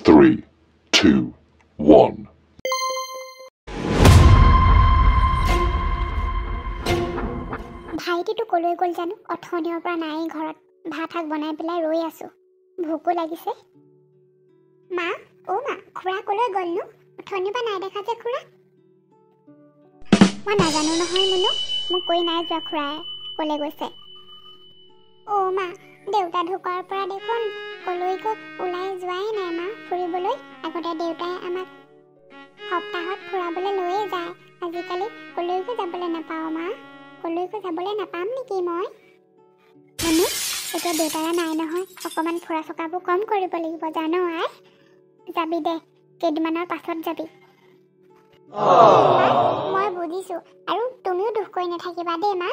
3, 2, 1. ভাইটিটো কলৈ গ'ল জানো? অথনিৰ পৰা নাই ঘৰত। ভাত শাক বনাই পেলাই ৰৈ আছো। ভোকো লাগিছে। মা, অ' মা, খুৰা কলৈ গ'লনো? অথনিৰ পৰা নাই দেখা যে খুৰা। মই নাজানো নহয় মুনু, মোক কৈ নাই যোৱা খুৰাই কলৈ গৈছে। অ' মা, দেউতা ঢুকোৱাৰ পৰা দেখোন কলৈকো ওলাই যোৱাই নাই মা ফুৰিবলৈ। আগতে দেউতাই আমাক সপ্তাহত ফুৰাবলৈ লৈয়ে যায়। আজিকালি কলৈকো যাবলৈ নাপাওঁ মা। কলৈকো যাবলৈ নাপাম নেকি মই? মুনু, এতিয়া দেউতাৰা নাই নহয়, অকণমান ফুৰা চকাবোৰ কম কৰিব লাগিব জানো আই? যাবি দে, কেইদিনমানৰ পাছত যাবি। মই বুজিছো, আৰু তুমিও দুখ কৰি নাথাকিবা দেই মা।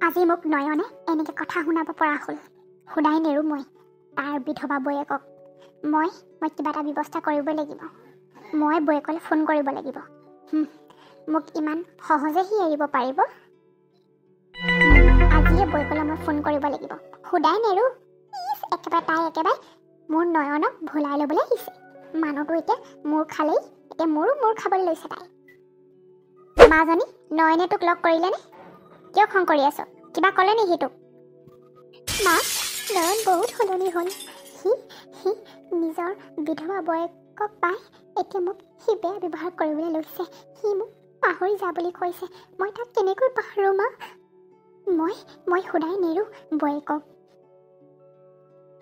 আজি মোক নয়নে এনেকে কথা শুনাব পৰা হ'ল। শুনাই নেৰো মই তাৰ বিধৱা বৌয়েকক। মই কিবা এটা ব্যৱস্থা কৰিবই লাগিব। মই বৌয়েকলৈ ফোন কৰিব লাগিব। মোক ইমান সহজে সি এৰিব পাৰিব? আজিয়ে বৌয়েকলৈ মই ফোন কৰিব লাগিব। শুনাই নেৰো। একেবাৰে মোৰ নয়নক ভুলাই ল'বলৈ আহিছে। মানুহটো এতিয়া মোৰ খালেই, এতিয়া মোৰো মোৰ খাবলৈ লৈছে তাই। মাজনী, নয়নে তোক লগ কৰিলেনে? কিয় খং কৰি আছ? কিবা ক'লে নি সি তোক? মা, নয়ন বহুত সলনি হ'ল। সি নিজৰ বিধৱা বৌয়েকক পাই এতিয়া মোক সি বেয়া ব্যৱহাৰ কৰিবলৈ লৈছে। সি মোক পাহৰি যা বুলি কৈছে। মই তাক কেনেকৈ পাহৰোঁ মা? মই শুনাই নেৰো বৌয়েকক।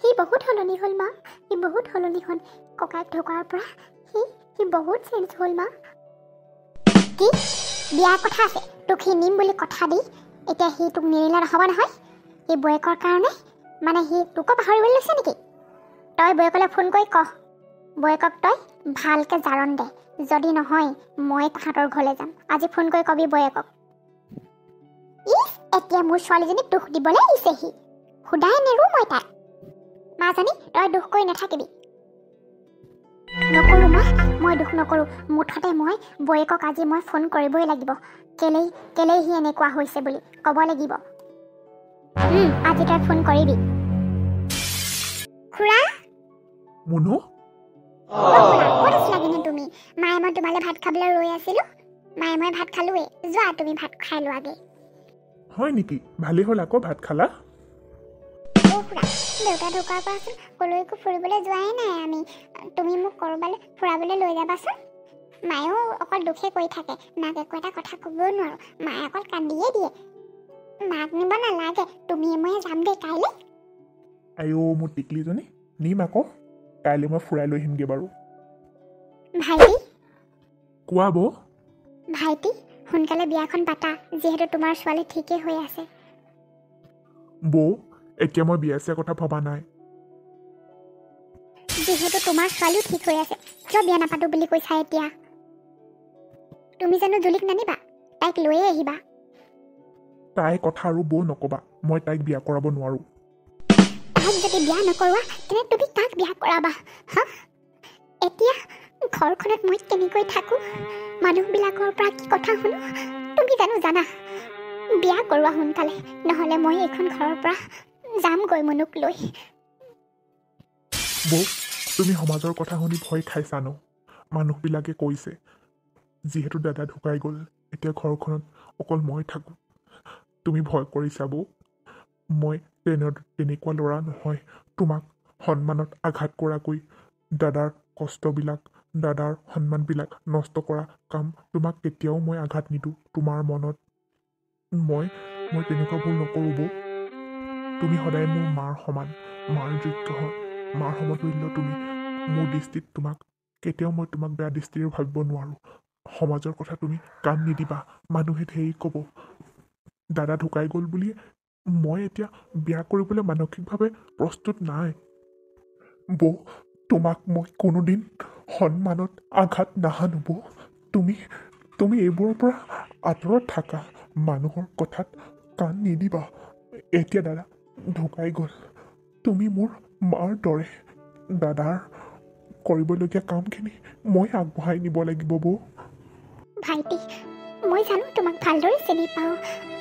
সি বহুত সলনি হ'ল মা, সি বহুত সলনি হ'ল। ককাইক ঢুকোৱাৰ পৰা সি বহুত চেঞ্জ হ'ল মা। কি বিয়াৰ কথা আছে? তোক সি নিম বুলি কথা দি এতিয়া সি তোক নিৰিলে নহ'ব নহয়। সি বৌয়েকৰ কাৰণে মানে সি তোকো পাহৰিবলৈ লৈছে নেকি? তই বৌয়েকলৈ ফোন কৰি কহ, বৌয়েকক তই ভালকৈ জাৰণ দে। যদি নহয় মই তাহাঁতৰ ঘৰলৈ যাম। আজি ফোন কৰি কবি বৌয়েকক। এতিয়া মোৰ ছোৱালীজনীক দুখ দিবলৈ আহিছে সি। শুনাই নেৰো মই তাক। মাজনী, তই দুখ কৰি নাথাকিবি। নকৰোঁ মা, মই দুখ নকৰোঁ। মুঠতে মই বৌয়েকক আজি মই ফোন কৰিবই লাগিব। কেলেই সি এনেকুৱা হৈছে বুলি ক'ব লাগিব। আজি তই ফোন কৰিবি। খুৰা মুনু, ক'ত আছিলা কিন্তু তুমি? মায়ে মই তোমালৈ ভাত খাবলৈ ৰৈ আছিলো। মায়ে মই ভাত খালোৱে। যোৱা তুমি ভাত খাই লোৱাগে। হয় নেকি? ভালেই হ'ল আকৌ ভাত খালা। খুৰা, দেউতা ঢুকোৱাৰ পৰাচোন কলৈকো ফুৰিবলৈ যোৱাই নাই আমি। তুমি মোক ক'ৰবালৈ ফুৰাবলৈ লৈ যাবাচোন। মায়েও অকল দুখে কৰি থাকে। মাক একো এটা কথা ক'বও নোৱাৰো। মায়ে অকল কান্দিয়ে দিয়ে। মাক নিব নালাগে, তুমি মই যাম দেই কাইলৈ। আইঅ' মোৰ টিকলিজনী, নিম আকৌ। কাইলৈ মই ফুৰাই লৈ আহিমগৈ বাৰু। ভাইটি, কোৱা বৌ। ভাইটি, সোনকালে বিয়াখন পাতা, যিহেতু তোমাৰ ছোৱালী ঠিকেই হৈ আছে। বৌ, এতিয়া মই বিয়া চিয়াৰ কথা ভবা নাই। যিহেতু তোমাৰ ছোৱালীও ঠিক হৈ আছে, কিয় বিয়া নাপাতো বুলি কৈছা এতিয়া? তুমি জানো জুলিক নানিবা? তাইক লৈয়ে আহিবা। তাই কথা আৰু বৌ নক'বা। মই তাইক বিয়া কৰাব নোৱাৰোঁ। তাইক যদি বিয়া নকৰোৱা, তেনে তুমি কাক বিয়া কৰাবা? হা? এতিয়া ঘৰখনত মই কেনেকৈ থাকোঁ, মানুহবিলাকৰ পৰা কি কথা শুনো, তুমি জানা? বিয়া কৰোৱা সোনকালে, নহ'লে মই এইখন ঘৰৰ পৰা যামগৈ মনুক লৈ। বৌ, তুমি সমাজৰ কথা শুনি ভয় খাইছা ন? মানুহবিলাকে কৈছে যিহেতু দাদা ঢুকাই গ'ল, এতিয়া ঘৰখনত অকল মই থাকোঁ। তুমি ভয় কৰিছা বৌ। মই তেনেকুৱা ল'ৰা নহয়। তোমাক সন্মানত আঘাত কৰাকৈ দাদাৰ কষ্টবিলাক, দাদাৰ সন্মানবিলাক নষ্ট কৰা কাম তোমাক কেতিয়াও মই আঘাত নিদিওঁ তোমাৰ মনত। মই তেনেকুৱা ভুল নকৰোঁ বৌ। তুমি সদায় মোৰ মাৰ সমান, মাৰ যোগ্য হয়, মাৰ সমতুল্য তুমি। মোৰ দৃষ্টিত কেতিয়াও মই তোমাক বেয়া দৃষ্টিৰে ভাবিব নোৱাৰোঁ। সমাজৰ কথা তুমি কাণ নিদিবা। মানুহে ধেৰি ক'ব। দাদা ঢুকাই গ'ল বুলি মই এতিয়া বিয়া কৰিবলৈ মানসিকভাৱে প্ৰস্তুত নাই। বৌ, তোমাক মই কোনোদিন সন্মানত আঘাত নাহানো বৌ। তুমি এইবোৰৰ পৰা আঁতৰত থাকা। মানুহৰ কথাত কাণ নিদিবা। এতিয়া দাদা ঢুকাই গ'ল। তুমি মোৰ মাৰ দৰে। দাদাৰ কৰিবলগীয়া কামখিনি মই আগবঢ়াই নিব লাগিব বৌ। ভাইটি, মই জানো তোমাক ভালদৰে চিনি পাওঁ।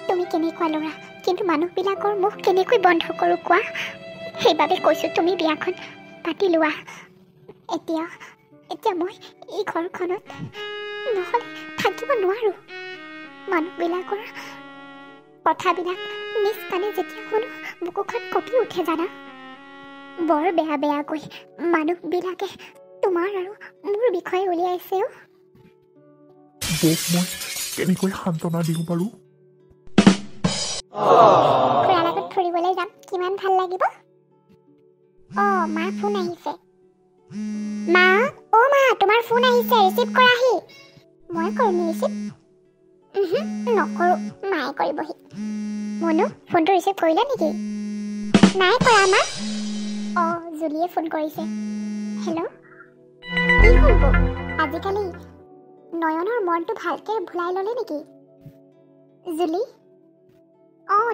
তুমি কেনেকুৱা ল'ৰা, কিন্তু মানুহবিলাকৰ মুখ কেনেকৈ বন্ধ কৰোঁ কোৱা? সেইবাবে কৈছোঁ তুমি বিয়াখন পাতি লোৱা। এতিয়া মই এই ঘৰখনত নহ'লে থাকিব নোৱাৰোঁ। মানুহবিলাকৰ কথাবিলাক নিজ কাণে যেতিয়া শুনো বুকুখন কঁপি উঠে জানা। বৰ বেয়া বেয়াকৈ মানুহবিলাকে তোমাৰ আৰু মোৰ বিষয়ে উলিয়াইছে। বৌক মই কেনেকৈ সান্তনা দিওঁ বাৰু? খুৰাৰ লগত ফুৰিবলৈ যাম, কিমান ভাল লাগিব। মা ফোন আহিছে। মা, মা তোমাৰ ফোন আহিছে, ৰিচিভ কৰাহি। মই কৰিম ৰিচিভ? নকৰোঁ, মায়ে কৰিবহি। মনু, ফোনটো ৰিচিভ কৰিলে নেকি? নাই কৰা মা। জুলিয়ে ফোন কৰিছে। হেল্ল', কি হ'ল বৌ? আজিকালি নয়নৰ মনটো ভালকৈ ভুলাই ল'লে নেকি জুলি?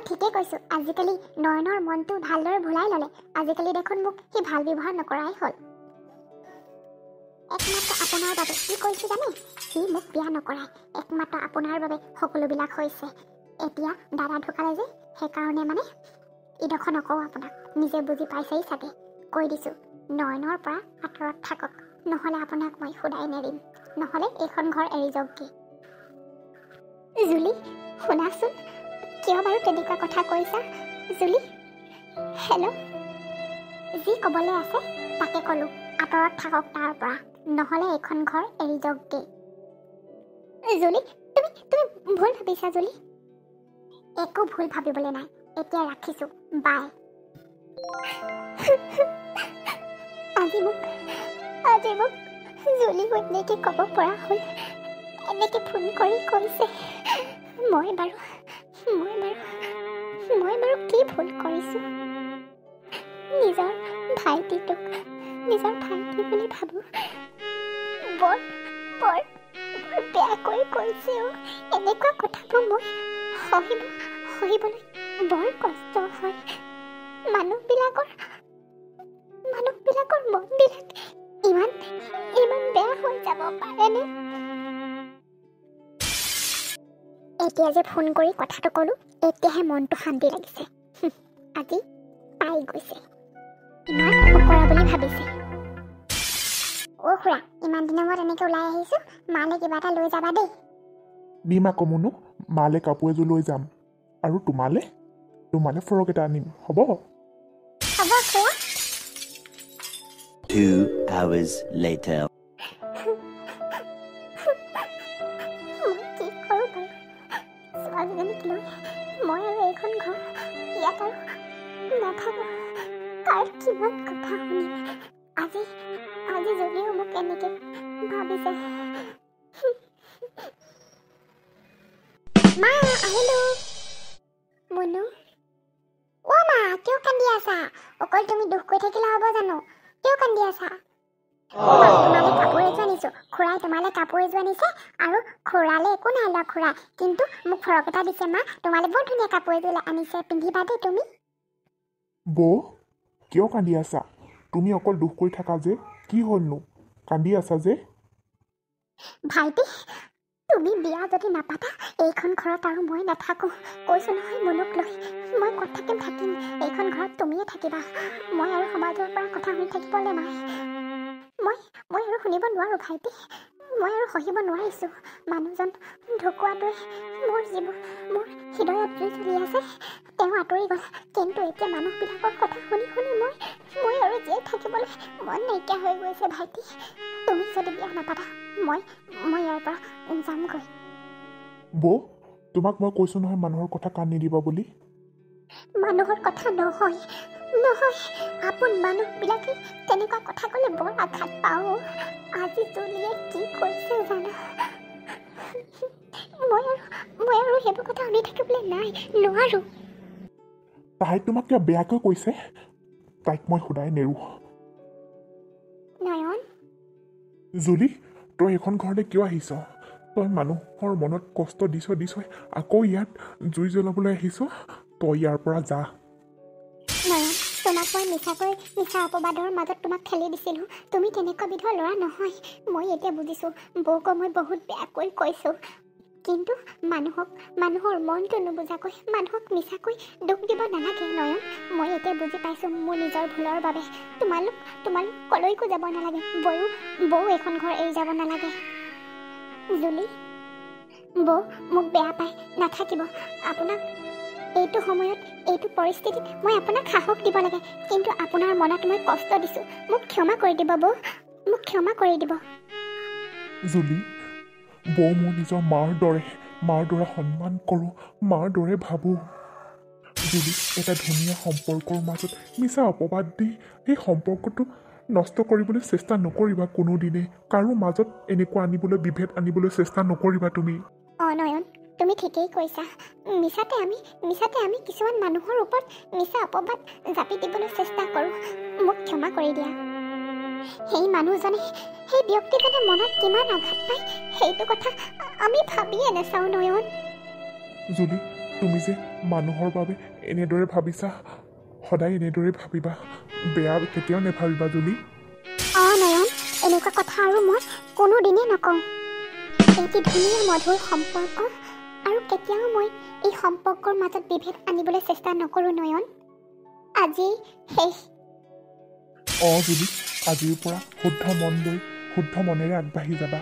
ঠিকে কৈছোঁ, আজিকালি নয়নৰ মনটো ভালদৰে ভুলাই ল'লে। আজিকালি দেখোন মোক সি ভাল ব্যৱহাৰ নকৰাই হ'ল। একমাত্ৰ আপোনাৰ বাবে কি কৰিছে জানে? সি মোক বিয়া নকৰায়। একমাত্ৰ আপোনাৰ বাবে সকলোবিলাক হৈছে। এতিয়া দাদা ঢুকালে যে, সেইকাৰণে মানে ইডোখৰ নকওঁ আপোনাক, নিজে বুজি পাইছেই চাগে। কৈ দিছোঁ, নয়নৰ পৰা আঁতৰত থাকক, নহ'লে আপোনাক মই শুদাই নেৰিম, নহ'লে এইখন ঘৰ এৰি যাওকগৈ। জুলি, শুনাচোন, কিয় বাৰু তেনেকুৱা কথা কৈছা জুলি? হেল্ল', যি ক'বলৈ আছে তাকে ক'লোঁ, আঁতৰত থাকক তাৰ পৰা, নহ'লে এইখন ঘৰ এৰি যাওকগৈ। জুলি, তুমি ভুল ভাবিছা জুলি। একো ভুল ভাবিবলৈ নাই, এতিয়া ৰাখিছোঁ, বাই। আজি মোক জুলি এনেকৈ ক'ব পৰা হ'ল, এনেকৈ ফোন কৰি কৈছে। মই বাৰু কি ভুল কৰিছোঁ? নিজৰ ভাইটিটোক নিজৰ ভাইটি বুলি ভাবোঁ। বৰ বেয়াকৈ কৈছে। এনেকুৱা কথাবোৰ মই সহিবলৈ বৰ কষ্ট হয়। মানুহবিলাকৰ মনবিলাক ইমান বেয়া হৈ যাব পাৰেনে? এতিয়া যে ফোন কৰি কথাটো ক'লোঁ, এতিয়াহে মনটো শান্তি লাগিছে। আজি পাই গৈছে, ইমান অকৰা বুলি ভাবিছে। খুৰা, ইমান দিনৰ মূৰত এনেকৈ ওলাই আহিছোঁ, মালে কিবা এটা লৈ যাবা দেই। নিম আকৌ মনু, মালে কাপোৰ এযোৰ লৈ যাম, আৰু তোমালে ফ্ৰক এটা আনিম, হ'ব? হ'ব খুৰা। 2 hours later. মই কি কৰোঁ বাৰু? ছোৱালীজনীক লৈ মই আৰু এইখন ঘৰ ইয়াত আৰু নাথাকোঁ। তাৰ কিমান কথা শুনিম। আজি যদিও মোক এনেকৈ ভাবিছে। মা, আহিলোঁ। মুনু, মা, কিয় কান্দি আছা? অকল তুমি দুখ কৰি থাকিলে হ'ব জানো? কিয় কান্দি আছা? তোমালৈ কাপোৰ এযোৰ আনিছোঁ। খুৰাই তোমালৈ কাপোৰ এযোৰ আনিছে, আৰু খুৰালে একো নাই লোৱা খুৰাই, কিন্তু মোক ফ্ৰক এটা দিছে। মা, তোমালৈ বৰ ধুনীয়া কাপোৰ এযোৰ আনিছে, পিন্ধিবা দেই তুমি। বৌ, কিয় কান্দি আছা? তুমি অকল দুখ কৰি থাকা যে, কি হ'লনো? কান্দি আছা যে? ভাইটি, তুমি বিয়া যদি নাপাতা, এইখন ঘৰত আৰু মই নাথাকোঁ। কৈছোঁ নহয়, মুনুক লৈ মই ক'ত থাকিম। এইখন ঘৰত তুমিয়ে থাকিবা। মই আৰু সমাজৰ পৰা কথা শুনি থাকিবলৈ নাই। মই আৰু শুনিব নোৱাৰোঁ ভাইটি। মই আৰু সহিব নোৱাৰিছোঁ। মানুহজন ঢুকুৱাটোৱে মোৰ হৃদয়ত জুই জ্বলি আছে। তেওঁ আঁতৰি গ'ল, কিন্তু এতিয়া মানুহবিলাকৰ কথা শুনি মই আৰু জীয়াই থাকিবলৈ মন নাইকিয়া হৈ গৈছে ভাইটি। তুমি যদি বিয়া নাপাতা, মই ইয়াৰ পৰা যামগৈ। বৌ, তোমাক মই কৈছোঁ নহয়, মানুহৰ কথা কাণ নিদিবা বুলি। মানুহৰ কথা নহয়, আপোন মানুহবিলাকে তেনেকুৱা কথা ক'লে বৰ আঘাত পাওঁ। আজি জুলিয়ে কি কৈছে জানা? মই আৰু সেইবোৰ কথা শুনি থাকিবলৈ নোৱাৰোঁ। তাই তোমাক কিয় বেয়াকৈ কৈছে? তাইক মই শুদাই নেৰোঁ। নয়ন, জুলি, তই এইখন ঘৰলৈ কিয় আহিছ? তই মানুহৰ মনত কষ্ট দিছ, আকৌ ইয়াত জুই জ্বলাবলৈ আহিছ? তই ইয়াৰ পৰা যা। নয়ন, তোমাক মই মিছা অপবাদৰ মাজত তোমাক ঠেলি দিছিলোঁ। তুমি তেনেকুৱা বিধৰ ল'ৰা নহয়। মই এতিয়া বুজিছোঁ, বৌক মই বহুত বেয়াকৈ কৈছোঁ। কিন্তু মানুহৰ মনটো নুবুজাকৈ মানুহক মিছাকৈ দুখ দিব নালাগে নয়ন। মই এতিয়া বুজি পাইছোঁ মোৰ নিজৰ ভুলৰ বাবে। তোমালোক কলৈকো যাব নালাগে। বৌ এখন ঘৰ এৰি যাব নালাগে। জুলি, বৌ মোক বেয়া পায় নাথাকিব। আপোনাক এইটো সময়ত এইটো পৰিস্থিতিত মই আপোনাক সাহস দিব লাগে, কিন্তু আপোনাৰ মনত মই কষ্ট দিছোঁ। মোক ক্ষমা কৰি দিব বৌ, মোক ক্ষমা কৰি দিব। জুলি, বৌ মোৰ নিজৰ মাৰ দৰে সন্মান কৰোঁ, মাৰ দৰে ভাবোঁ। জুলি, এটা ধুনীয়া সম্পৰ্কৰ মাজত মিছা অপবাদ দি সেই সম্পৰ্কটো নষ্ট কৰিবলৈ চেষ্টা নকৰিবা কোনোদিনে। কাৰো মাজত এনেকুৱা আনিবলৈ, বিভেদ আনিবলৈ চেষ্টা নকৰিবা তুমি। নয়ন, তুমি ঠিকেই কৈছা। মিছাতে আমি কিছুমান মানুহৰ ওপৰত মিছা অপবাদ জাপি দিবলৈ চেষ্টা কৰোঁ। মোক ক্ষমা কৰি দিয়া। সেই মানুহজনে, সেই ব্যক্তিজনে মনত কিমান আঘাত পায় সেইটো কথা আমি ভাবিয়ে নাচাওঁ নয়ন। জুলি, তুমি যে মানুহৰ বাবে এনেদৰে ভাবিছা, সদায় এনেদৰে ভাবিবা, বেয়া কেতিয়াও নেভাবিবা জুলি। নয়ন, এনেকুৱা কথা আৰু মই কোনোদিনেই নকওঁ। এটি ধুনীয়া মধুৰ সম্পৰ্ক, আৰু কেতিয়াও মই এই সম্পৰ্কৰ মাজত বিভেদ আনিবলৈ চেষ্টা নকৰোঁ নয়ন। আজি শেষ। জুলি, আজিৰ পৰা শুদ্ধ মন লৈ শুদ্ধ মনেৰে আগবাঢ়ি যাবা।